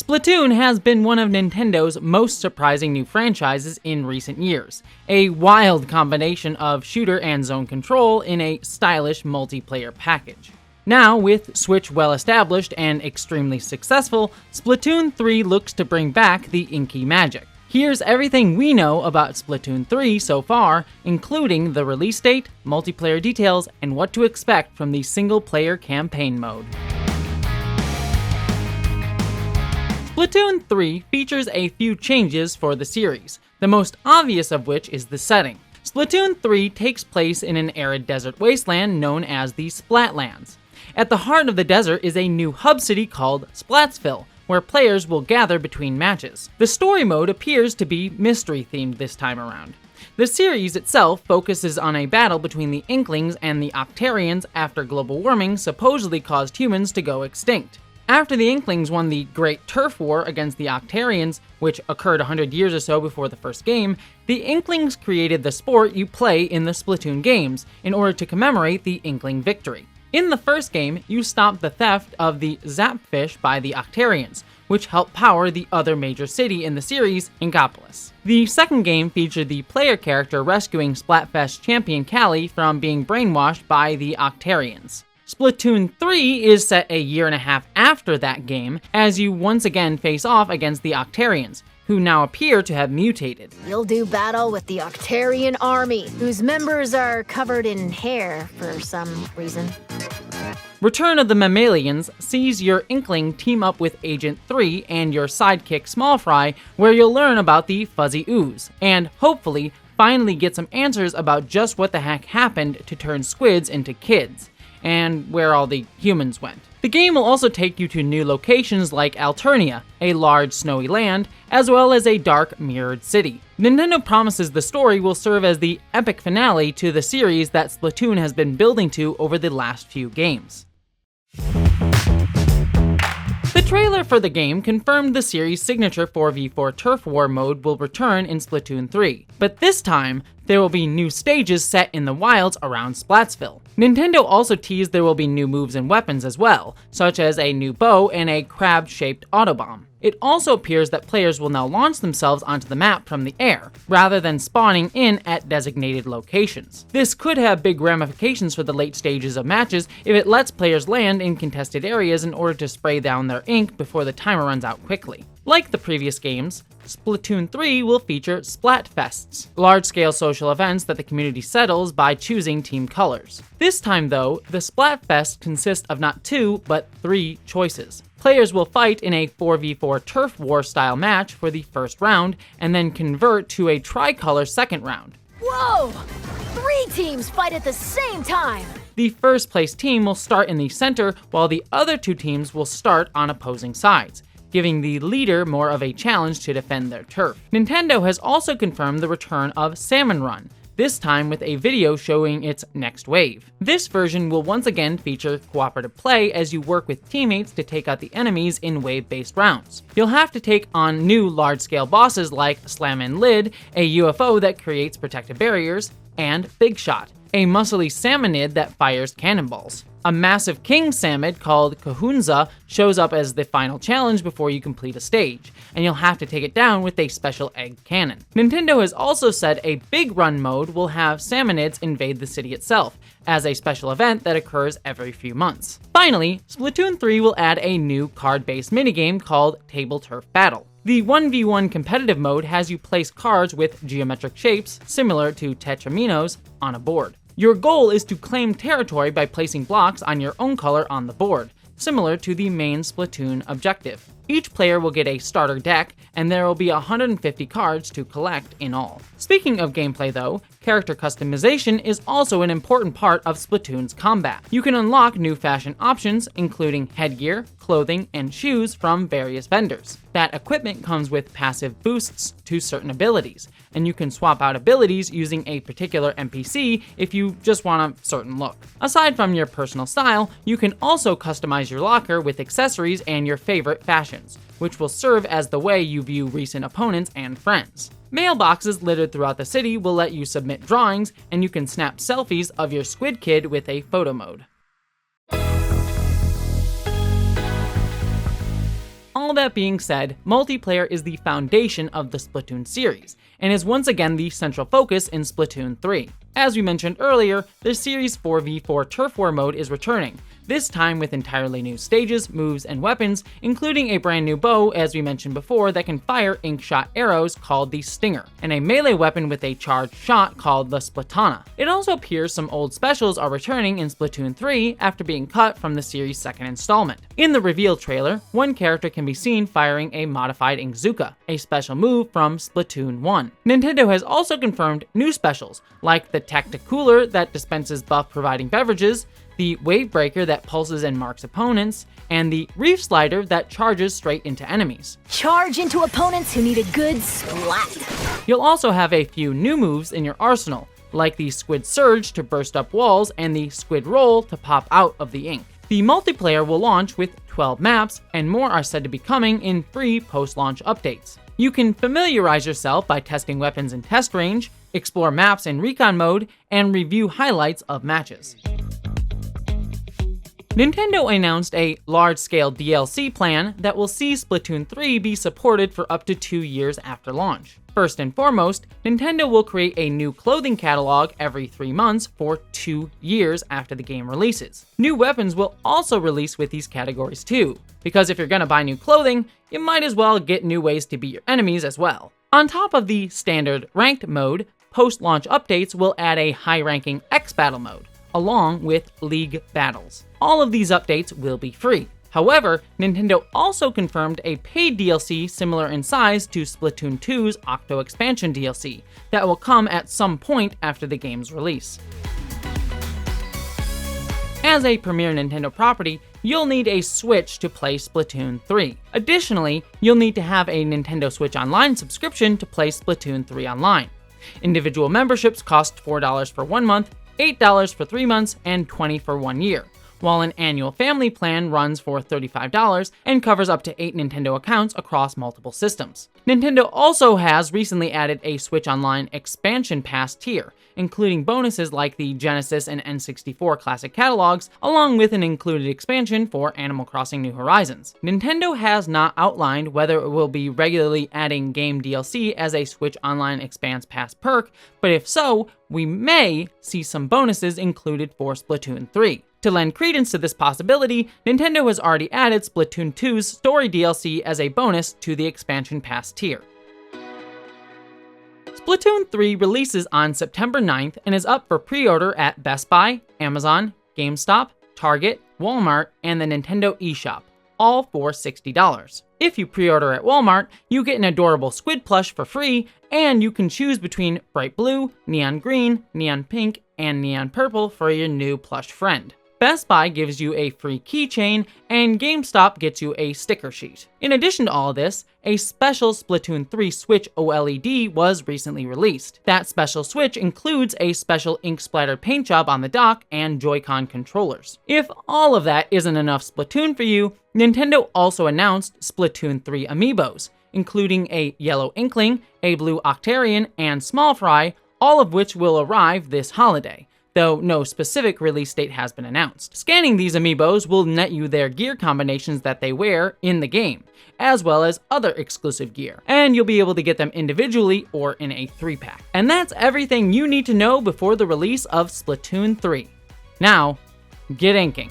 Splatoon has been one of Nintendo's most surprising new franchises in recent years, a wild combination of shooter and zone control in a stylish multiplayer package. Now, with Switch well established and extremely successful, Splatoon 3 looks to bring back the inky magic. Here's everything we know about Splatoon 3 so far, including the release date, multiplayer details, and what to expect from the single-player campaign mode. Splatoon 3 features a few changes for the series, the most obvious of which is the setting. Splatoon 3 takes place in an arid desert wasteland known as the Splatlands. At the heart of the desert is a new hub city called Splatsville, where players will gather between matches. The story mode appears to be mystery-themed this time around. The series itself focuses on a battle between the Inklings and the Octarians after global warming supposedly caused humans to go extinct. After the Inklings won the Great Turf War against the Octarians, which occurred 100 years or so before the first game, the Inklings created the sport you play in the Splatoon games in order to commemorate the Inkling victory. In the first game, you stopped the theft of the Zapfish by the Octarians, which helped power the other major city in the series, Inkopolis. The second game featured the player character rescuing Splatfest champion Callie from being brainwashed by the Octarians. Splatoon 3 is set a year and a half after that game, as you once again face off against the Octarians, who now appear to have mutated. You'll do battle with the Octarian army, whose members are covered in hair for some reason. Return of the Mammalians sees your Inkling team up with Agent 3 and your sidekick Small Fry, where you'll learn about the Fuzzy Ooze, and hopefully finally get some answers about just what the heck happened to turn squids into kids, and where all the humans went. The game will also take you to new locations like Alternia, a large snowy land, as well as a dark mirrored city. Nintendo promises the story will serve as the epic finale to the series that Splatoon has been building to over the last few games. The trailer for the game confirmed the series' signature 4v4 Turf War mode will return in Splatoon 3, but this time, there will be new stages set in the wilds around Splatsville. Nintendo also teased there will be new moves and weapons as well, such as a new bow and a crab-shaped autobomb. It also appears that players will now launch themselves onto the map from the air, rather than spawning in at designated locations. This could have big ramifications for the late stages of matches if it lets players land in contested areas in order to spray down their ink before the timer runs out quickly. Like the previous games, Splatoon 3 will feature Splatfests, large-scale social events that the community settles by choosing team colors. This time though, the Splatfest consists of not 2, but 3 choices. Players will fight in a 4v4 Turf War style match for the first round, and then convert to a tricolor second round. Whoa! 3 teams fight at the same time! The first place team will start in the center, while the other 2 teams will start on opposing sides, giving the leader more of a challenge to defend their turf. Nintendo has also confirmed the return of Salmon Run, this time with a video showing its next wave. This version will once again feature cooperative play as you work with teammates to take out the enemies in wave-based rounds. You'll have to take on new large-scale bosses like Slam and Lid, a UFO that creates protective barriers, and Big Shot, a muscly salmonid that fires cannonballs. A massive king salmon called Kahunza shows up as the final challenge before you complete a stage, and you'll have to take it down with a special egg cannon. Nintendo has also said a big run mode will have salmonids invade the city itself, as a special event that occurs every few months. Finally, Splatoon 3 will add a new card-based minigame called Table Turf Battle. The 1v1 competitive mode has you place cards with geometric shapes, similar to Tetraminos, on a board. Your goal is to claim territory by placing blocks on your own color on the board, similar to the main Splatoon objective. Each player will get a starter deck, and there will be 150 cards to collect in all. Speaking of gameplay though, character customization is also an important part of Splatoon's combat. You can unlock new fashion options, including headgear, clothing, and shoes from various vendors. That equipment comes with passive boosts to certain abilities, and you can swap out abilities using a particular NPC if you just want a certain look. Aside from your personal style, you can also customize your locker with accessories and your favorite fashions, which will serve as the way you view recent opponents and friends. Mailboxes littered throughout the city will let you submit drawings, and you can snap selfies of your Squid Kid with a photo mode. All that being said, multiplayer is the foundation of the Splatoon series, and is once again the central focus in Splatoon 3. As we mentioned earlier, the series 4v4 Turf War mode is returning, this time with entirely new stages, moves, and weapons, including a brand new bow, as we mentioned before, that can fire ink shot arrows called the Stinger, and a melee weapon with a charged shot called the Splatana. It also appears some old specials are returning in Splatoon 3 after being cut from the series' second installment. In the reveal trailer, one character can be seen firing a modified Inkzooka, a special move from Splatoon 1. Nintendo has also confirmed new specials, like the Tacticooler that dispenses buff-providing beverages, the Wave Breaker that pulses and marks opponents, and the Reef Slider that charges straight into enemies. Charge into opponents who need a good splat. You'll also have a few new moves in your arsenal, like the Squid Surge to burst up walls and the Squid Roll to pop out of the ink. The multiplayer will launch with 12 maps, and more are said to be coming in free post-launch updates. You can familiarize yourself by testing weapons in test range, explore maps in recon mode, and review highlights of matches. Nintendo announced a large-scale DLC plan that will see Splatoon 3 be supported for up to 2 years after launch. First and foremost, Nintendo will create a new clothing catalog every 3 months for 2 years after the game releases. New weapons will also release with these categories too, because if you're gonna buy new clothing, you might as well get new ways to beat your enemies as well. On top of the standard ranked mode, post-launch updates will add a high-ranking X Battle mode, along with League battles. All of these updates will be free. However, Nintendo also confirmed a paid DLC similar in size to Splatoon 2's Octo Expansion DLC that will come at some point after the game's release. As a premier Nintendo property, you'll need a Switch to play Splatoon 3. Additionally, you'll need to have a Nintendo Switch Online subscription to play Splatoon 3 online. Individual memberships cost $4 for 1 month, $8 for 3 months, and $20 for 1 year, while an annual family plan runs for $35 and covers up to 8 Nintendo accounts across multiple systems. Nintendo also has recently added a Switch Online Expansion Pass tier, including bonuses like the Genesis and N64 classic catalogs, along with an included expansion for Animal Crossing New Horizons. Nintendo has not outlined whether it will be regularly adding game DLC as a Switch Online Expanse Pass perk, but if so, we may see some bonuses included for Splatoon 3. To lend credence to this possibility, Nintendo has already added Splatoon 2's story DLC as a bonus to the expansion pass tier. Splatoon 3 releases on September 9th and is up for pre-order at Best Buy, Amazon, GameStop, Target, Walmart, and the Nintendo eShop, all for $60. If you pre-order at Walmart, you get an adorable squid plush for free, and you can choose between bright blue, neon green, neon pink, and neon purple for your new plush friend. Best Buy gives you a free keychain, and GameStop gets you a sticker sheet. In addition to all this, a special Splatoon 3 Switch OLED was recently released. That special Switch includes a special ink-splattered paint job on the dock and Joy-Con controllers. If all of that isn't enough Splatoon for you, Nintendo also announced Splatoon 3 amiibos, including a yellow Inkling, a blue Octarian, and Small Fry, all of which will arrive this holiday, though no specific release date has been announced. Scanning these amiibos will net you their gear combinations that they wear in the game, as well as other exclusive gear, and you'll be able to get them individually or in a 3-pack. And that's everything you need to know before the release of Splatoon 3. Now, get inking.